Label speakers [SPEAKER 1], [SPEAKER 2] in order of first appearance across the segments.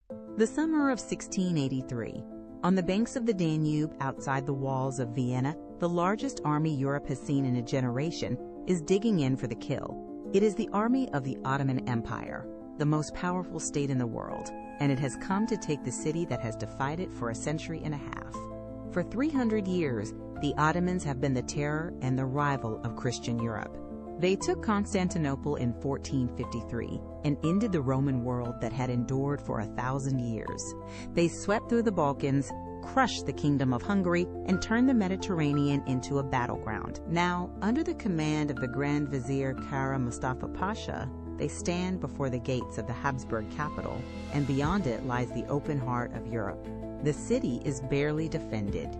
[SPEAKER 1] The summer of 1683. On the banks of the Danube, outside the walls of Vienna, the largest army Europe has seen in a generation is digging in for the kill. It is the army of the Ottoman Empire, the most powerful state in the world, and it has come to take the city that has defied it for a century and a half. For 300 years, the Ottomans have been the terror and the rival of Christian Europe. They took Constantinople in 1453 and ended the Roman world that had endured for 1,000 years. They swept through the Balkans, crushed the Kingdom of Hungary, and turned the Mediterranean into a battleground. Now, under the command of the Grand Vizier Mustafa Pasha, they stand before the gates of the Habsburg capital, and beyond it lies the open heart of Europe. The city is barely defended.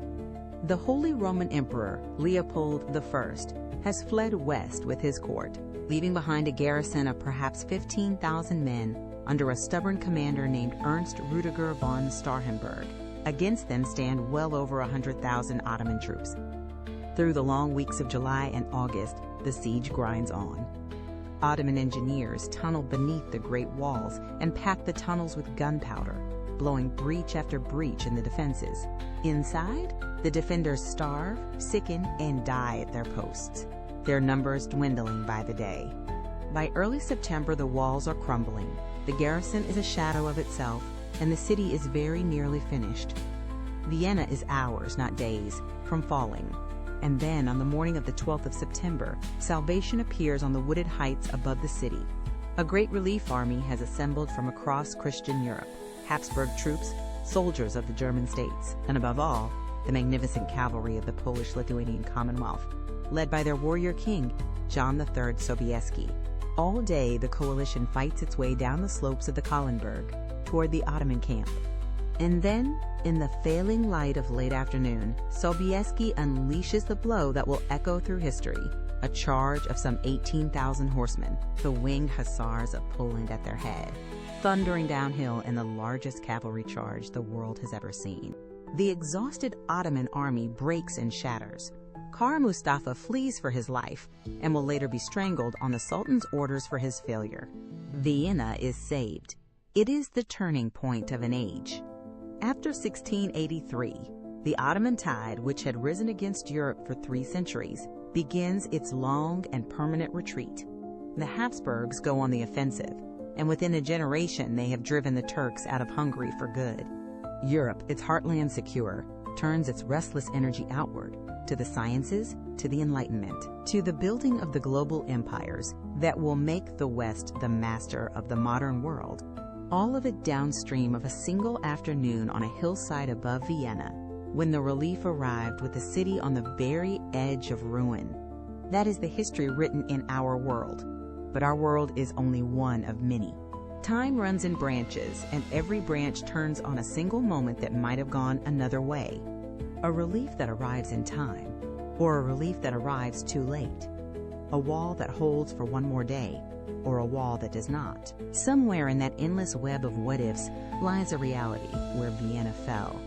[SPEAKER 1] The Holy Roman Emperor, Leopold I, has fled west with his court, leaving behind a garrison of perhaps 15,000 men under a stubborn commander named Ernst Rudiger von Starhemberg. Against them stand well over 100,000 Ottoman troops. Through the long weeks of July and August, the siege grinds on. Ottoman engineers tunnel beneath the great walls and pack the tunnels with gunpowder, blowing breach after breach in the defenses. Inside, the defenders starve, sicken, and die at their posts, their numbers dwindling by the day. By early September, the walls are crumbling, the garrison is a shadow of itself, and the city is very nearly finished. Vienna is hours, not days, from falling. And then, on the morning of the 12th of September, salvation appears on the wooded heights above the city. A great relief army has assembled from across Christian Europe, Habsburg troops, soldiers of the German states, and above all, the magnificent cavalry of the Polish-Lithuanian Commonwealth, led by their warrior king, John III Sobieski. All day, the coalition fights its way down the slopes of the Kahlenberg toward the Ottoman camp. And then, in the failing light of late afternoon, Sobieski unleashes the blow that will echo through history, a charge of some 18,000 horsemen, the winged hussars of Poland at their head, thundering downhill in the largest cavalry charge the world has ever seen. The exhausted Ottoman army breaks and shatters. Mustafa flees for his life and will later be strangled on the Sultan's orders for his failure. Vienna is saved. It is the turning point of an age. After 1683, the Ottoman tide, which had risen against Europe for 3 centuries, begins its long and permanent retreat. The Habsburgs go on the offensive, and within a generation they have driven the Turks out of Hungary for good. Europe, its heartland secure, turns its restless energy outward, to the sciences, to the Enlightenment, to the building of the global empires that will make the West the master of the modern world. All of it downstream of a single afternoon on a hillside above Vienna, when the relief arrived with the city on the very edge of ruin. That is the history written in our world, but our world is only one of many. Time runs in branches, and every branch turns on a single moment that might have gone another way. A relief that arrives in time, or a relief that arrives too late. A wall that holds for one more day, or a wall that does not. Somewhere in that endless web of what-ifs lies a reality where Vienna fell,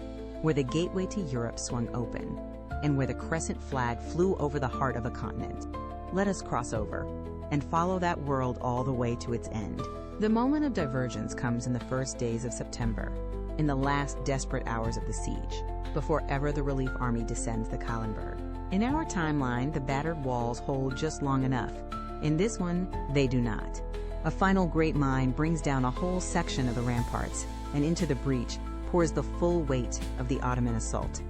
[SPEAKER 1] where the gateway to Europe swung open, and where the crescent flag flew over the heart of a continent. Let us cross over and follow that world all the way to its end. The moment of divergence comes in the first days of September, in the last desperate hours of the siege, before ever the relief army descends the Kahlenberg. In our timeline, the battered walls hold just long enough. In this one, they do not. A final great mine brings down a whole section of the ramparts, and into the breach pours the full weight of the Ottoman assault.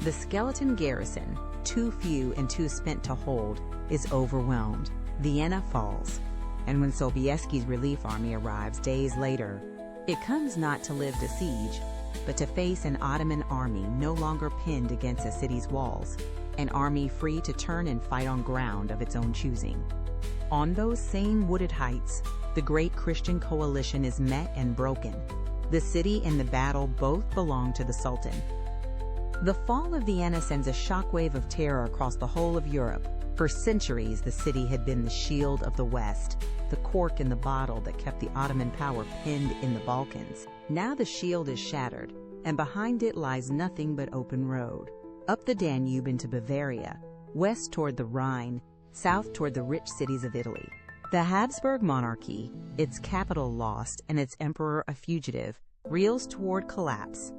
[SPEAKER 1] The skeleton garrison, too few and too spent to hold, is overwhelmed. Vienna falls, and when Sobieski's relief army arrives days later, it comes not to live the siege, but to face an Ottoman army no longer pinned against a city's walls, an army free to turn and fight on ground of its own choosing. On those same wooded heights, the great Christian coalition is met and broken. The city and the battle both belong to the Sultan. The fall of Vienna sends a shockwave of terror across the whole of Europe. For centuries, the city had been the shield of the West, the cork in the bottle that kept the Ottoman power pinned in the Balkans. Now the shield is shattered, and behind it lies nothing but open road. Up the Danube into Bavaria, west toward the Rhine, south toward the rich cities of Italy. The Habsburg monarchy, its capital lost and its emperor a fugitive, reels toward collapse.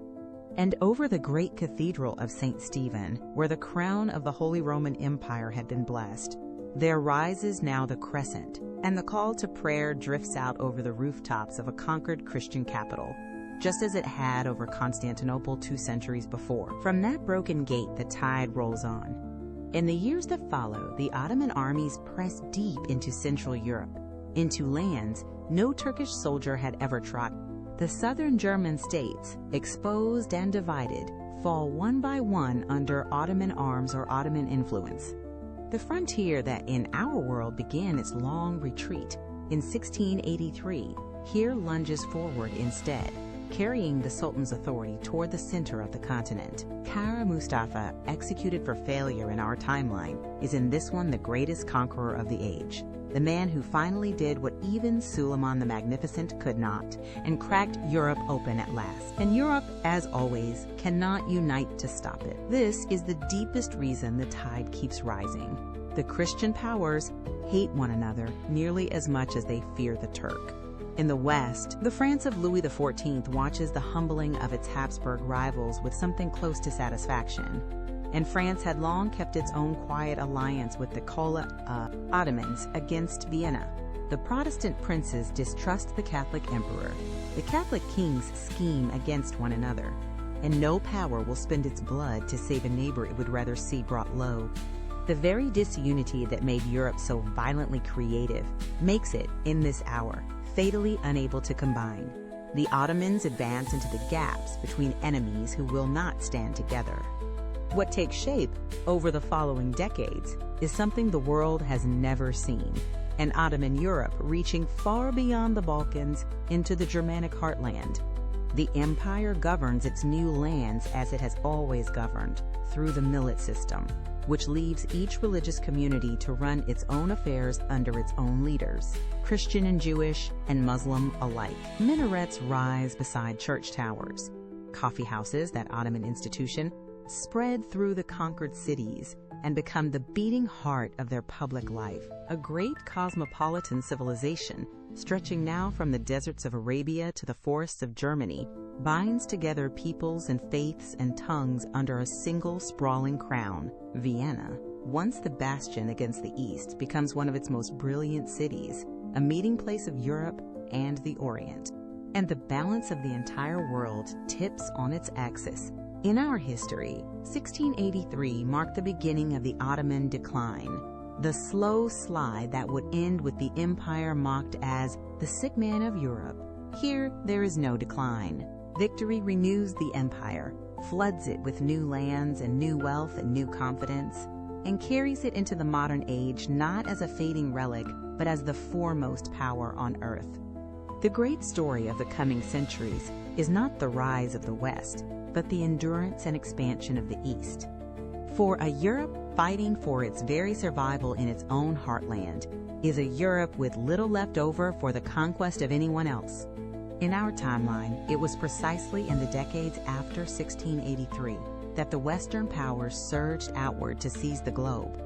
[SPEAKER 1] And over the great cathedral of St. Stephen, where the crown of the Holy Roman Empire had been blessed, there rises now the crescent, and the call to prayer drifts out over the rooftops of a conquered Christian capital, just as it had over Constantinople 2 centuries before. From that broken gate, the tide rolls on. In the years that follow, the Ottoman armies press deep into Central Europe, into lands no Turkish soldier had ever trodden. The southern German states, exposed and divided, fall one by one under Ottoman arms or Ottoman influence. The frontier that in our world began its long retreat in 1683 here lunges forward instead, carrying the Sultan's authority toward the center of the continent. Kara Mustafa, executed for failure in our timeline, is in this one the greatest conqueror of the age. The man who finally did what even Suleiman the Magnificent could not, and cracked Europe open at last. And Europe, as always, cannot unite to stop it. This is the deepest reason the tide keeps rising. The Christian powers hate one another nearly as much as they fear the Turk. In the West, the France of Louis XIV watches the humbling of its Habsburg rivals with something close to satisfaction. And France had long kept its own quiet alliance with the Ottomans against Vienna. The Protestant princes distrust the Catholic emperor. The Catholic kings scheme against one another. And no power will spend its blood to save a neighbor it would rather see brought low. The very disunity that made Europe so violently creative makes it, in this hour, fatally unable to combine. The Ottomans advance into the gaps between enemies who will not stand together. What takes shape over the following decades is something the world has never seen, an Ottoman Europe reaching far beyond the Balkans into the Germanic heartland. The empire governs its new lands as it has always governed, through the millet system, which leaves each religious community to run its own affairs under its own leaders, Christian and Jewish and Muslim alike. Minarets rise beside church towers. Coffee houses, that Ottoman institution, spread through the conquered cities and become the beating heart of their public life. A great cosmopolitan civilization, stretching now from the deserts of Arabia to the forests of Germany, binds together peoples and faiths and tongues under a single sprawling crown. Vienna, once the bastion against the East, becomes one of its most brilliant cities, a meeting place of Europe and the Orient. And the balance of the entire world tips on its axis. In our history, 1683 marked the beginning of the Ottoman decline, the slow slide that would end with the empire mocked as the sick man of Europe. Here, there is no decline. Victory renews the empire, floods it with new lands and new wealth and new confidence, and carries it into the modern age not as a fading relic, but as the foremost power on earth. The great story of the coming centuries is not the rise of the West, but the endurance and expansion of the East. For a Europe fighting for its very survival in its own heartland is a Europe with little left over for the conquest of anyone else. In our timeline, it was precisely in the decades after 1683 that the Western powers surged outward to seize the globe.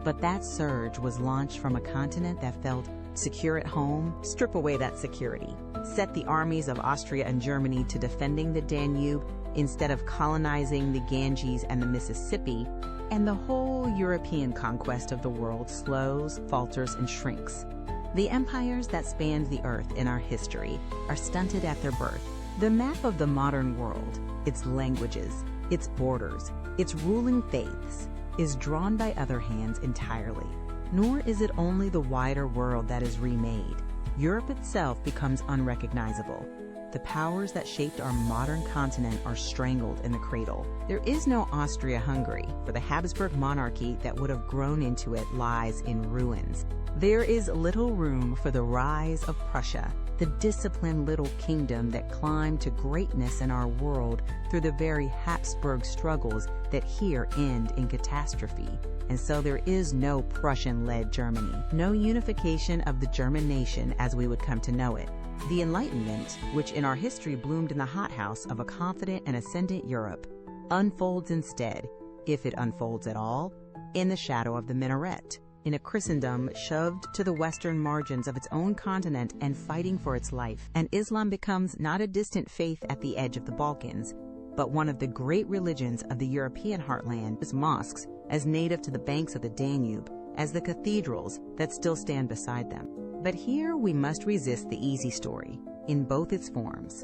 [SPEAKER 1] But that surge was launched from a continent that felt secure at home. Strip away that security. Set the armies of Austria and Germany to defending the Danube instead of colonizing the Ganges and the Mississippi, and the whole European conquest of the world slows, falters, and shrinks. The empires that spanned the earth in our history are stunted at their birth. The map of the modern world, its languages, its borders, its ruling faiths, is drawn by other hands entirely. Nor is it only the wider world that is remade. Europe itself becomes unrecognizable. The powers that shaped our modern continent are strangled in the cradle. There is no Austria-Hungary, for the Habsburg monarchy that would have grown into it lies in ruins. There is little room for the rise of Prussia, the disciplined little kingdom that climbed to greatness in our world through the very Habsburg struggles that here end in catastrophe. And so there is no Prussian-led Germany, no unification of the German nation as we would come to know it. The Enlightenment, which in our history bloomed in the hothouse of a confident and ascendant Europe, unfolds instead, if it unfolds at all, in the shadow of the minaret. in a Christendom shoved to the western margins of its own continent and fighting for its life, and Islam becomes not a distant faith at the edge of the Balkans, but one of the great religions of the European heartland, as mosques as native to the banks of the Danube as the cathedrals that still stand beside them. But here we must resist the easy story, in both its forms.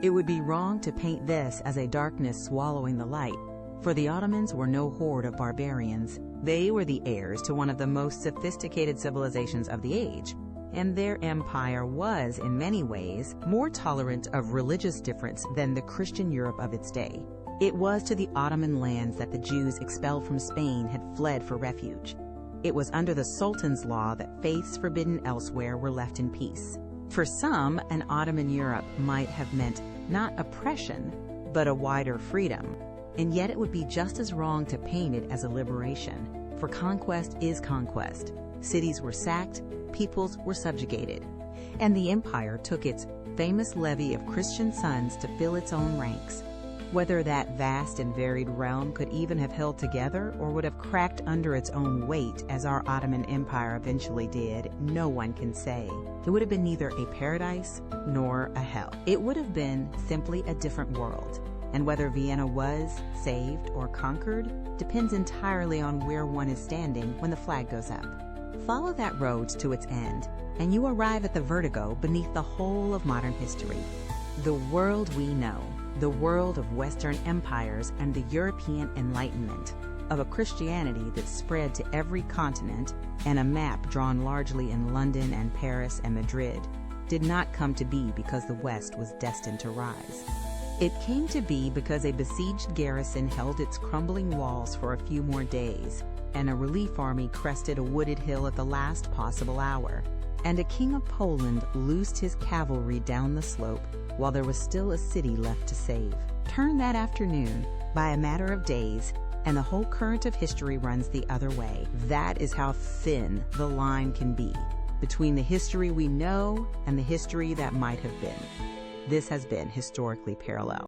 [SPEAKER 1] It would be wrong to paint this as a darkness swallowing the light, for the Ottomans were no horde of barbarians. They were the heirs to one of the most sophisticated civilizations of the age, and their empire was, in many ways, more tolerant of religious difference than the Christian Europe of its day. It was to the Ottoman lands that the Jews expelled from Spain had fled for refuge. It was under the Sultan's law that faiths forbidden elsewhere were left in peace. For some, an Ottoman Europe might have meant not oppression, but a wider freedom. And yet it would be just as wrong to paint it as a liberation, for conquest is conquest. Cities were sacked, peoples were subjugated, and the empire took its famous levy of Christian sons to fill its own ranks. Whether that vast and varied realm could even have held together or would have cracked under its own weight as our Ottoman Empire eventually did, no one can say. It would have been neither a paradise nor a hell. It would have been simply a different world. And whether Vienna was saved or conquered depends entirely on where one is standing when the flag goes up. Follow that road to its end, and you arrive at the vertigo beneath the whole of modern history. The world we know, the world of Western empires and the European Enlightenment, of a Christianity that spread to every continent, and a map drawn largely in London and Paris and Madrid, did not come to be because the West was destined to rise. It came to be because a besieged garrison held its crumbling walls for a few more days, and a relief army crested a wooded hill at the last possible hour, and a king of Poland loosed his cavalry down the slope while there was still a city left to save. Turn that afternoon, by a matter of days, and the whole current of history runs the other way. That is how thin the line can be between the history we know and the history that might have been. This has been Historically Parallel.